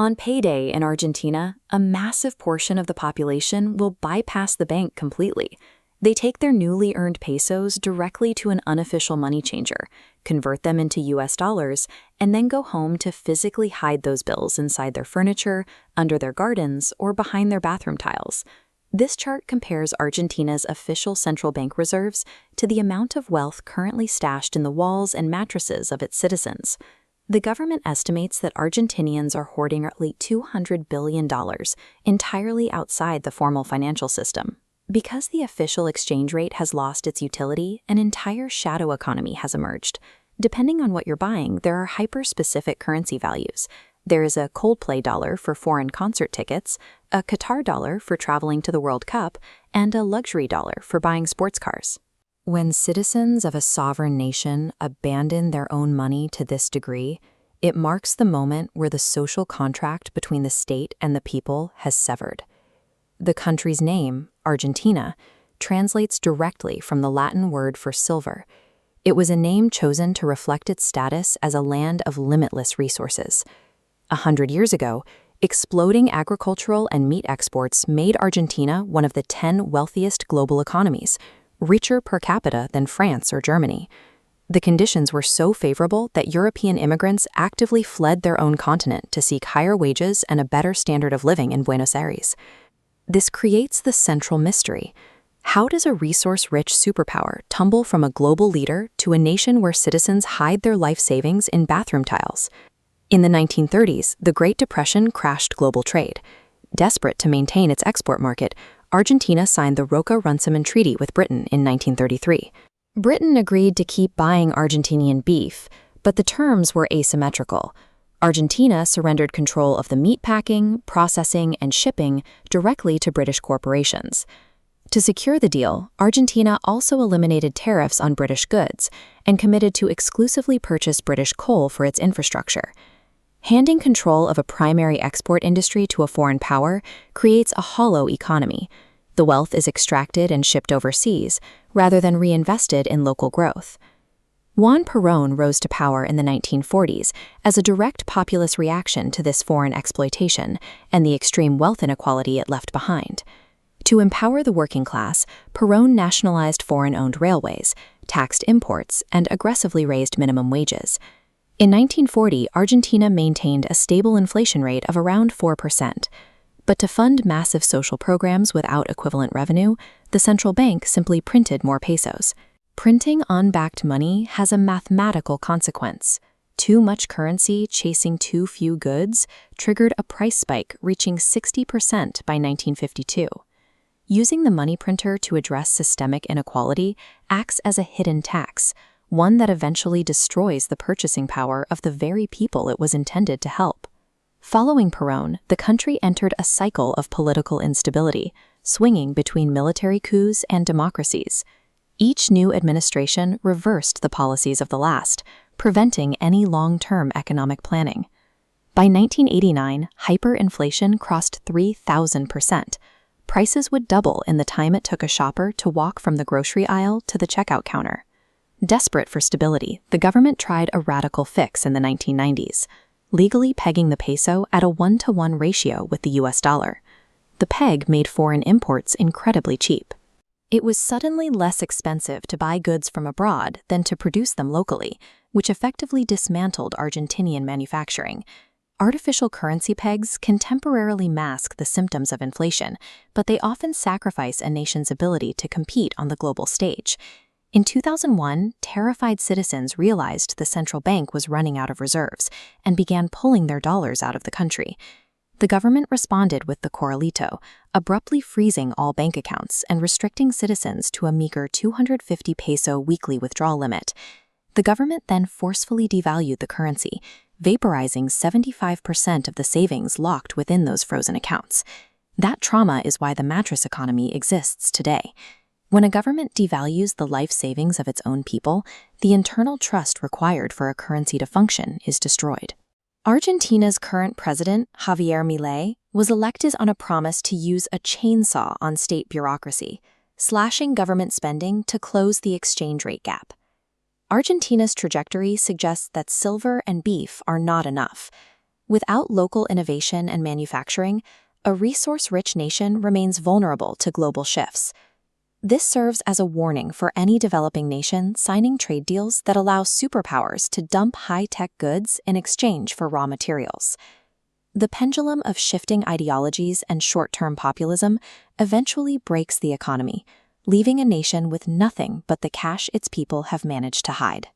On payday in Argentina, a massive portion of the population will bypass the bank completely. They take their newly earned pesos directly to an unofficial money changer, convert them into US dollars, and then go home to physically hide those bills inside their furniture, under their gardens, or behind their bathroom tiles. This chart compares Argentina's official central bank reserves to the amount of wealth currently stashed in the walls and mattresses of its citizens. The government estimates that Argentinians are hoarding roughly $200 billion entirely outside the formal financial system. Because the official exchange rate has lost its utility, an entire shadow economy has emerged. Depending on what you're buying, there are hyper-specific currency values. There is a Coldplay dollar for foreign concert tickets, a Qatar dollar for traveling to the World Cup, and a luxury dollar for buying sports cars. When citizens of a sovereign nation abandon their own money to this degree, it marks the moment where the social contract between the state and the people has severed. The country's name, Argentina, translates directly from the Latin word for silver. It was a name chosen to reflect its status as a land of limitless resources. 100 years ago, exploding agricultural and meat exports made Argentina one of the 10 wealthiest global economies, richer per capita than France or Germany. The conditions were so favorable that European immigrants actively fled their own continent to seek higher wages and a better standard of living in Buenos Aires. This creates the central mystery. How does a resource-rich superpower tumble from a global leader to a nation where citizens hide their life savings in bathroom tiles? In the 1930s, the Great Depression crashed global trade. Desperate to maintain its export market, Argentina signed the Roca-Runciman Treaty with Britain in 1933. Britain agreed to keep buying Argentinian beef, but the terms were asymmetrical. Argentina surrendered control of the meat packing, processing, and shipping directly to British corporations. To secure the deal, Argentina also eliminated tariffs on British goods and committed to exclusively purchase British coal for its infrastructure. Handing control of a primary export industry to a foreign power creates a hollow economy. The wealth is extracted and shipped overseas, rather than reinvested in local growth. Juan Perón rose to power in the 1940s as a direct populist reaction to this foreign exploitation and the extreme wealth inequality it left behind. To empower the working class, Perón nationalized foreign-owned railways, taxed imports, and aggressively raised minimum wages. In 1940, Argentina maintained a stable inflation rate of around 4%. But to fund massive social programs without equivalent revenue, the central bank simply printed more pesos. Printing unbacked money has a mathematical consequence. Too much currency chasing too few goods triggered a price spike reaching 60% by 1952. Using the money printer to address systemic inequality acts as a hidden tax, one that eventually destroys the purchasing power of the very people it was intended to help. Following Perón, the country entered a cycle of political instability, swinging between military coups and democracies. Each new administration reversed the policies of the last, preventing any long-term economic planning. By 1989, hyperinflation crossed 3,000%. Prices would double in the time it took a shopper to walk from the grocery aisle to the checkout counter. Desperate for stability, the government tried a radical fix in the 1990s, legally pegging the peso at a 1-to-1 ratio with the US dollar. The peg made foreign imports incredibly cheap. It was suddenly less expensive to buy goods from abroad than to produce them locally, which effectively dismantled Argentinian manufacturing. Artificial currency pegs can temporarily mask the symptoms of inflation, but they often sacrifice a nation's ability to compete on the global stage. In 2001, terrified citizens realized the central bank was running out of reserves and began pulling their dollars out of the country. The government responded with the Corralito, abruptly freezing all bank accounts and restricting citizens to a meager 250 peso weekly withdrawal limit. The government then forcefully devalued the currency, vaporizing 75% of the savings locked within those frozen accounts. That trauma is why the mattress economy exists today. When a government devalues the life savings of its own people, the internal trust required for a currency to function is destroyed. Argentina's current president, Javier Milei, was elected on a promise to use a chainsaw on state bureaucracy, slashing government spending to close the exchange rate gap. Argentina's trajectory suggests that silver and beef are not enough. Without local innovation and manufacturing, a resource-rich nation remains vulnerable to global shifts. This serves as a warning for any developing nation signing trade deals that allow superpowers to dump high-tech goods in exchange for raw materials. The pendulum of shifting ideologies and short-term populism eventually breaks the economy, leaving a nation with nothing but the cash its people have managed to hide.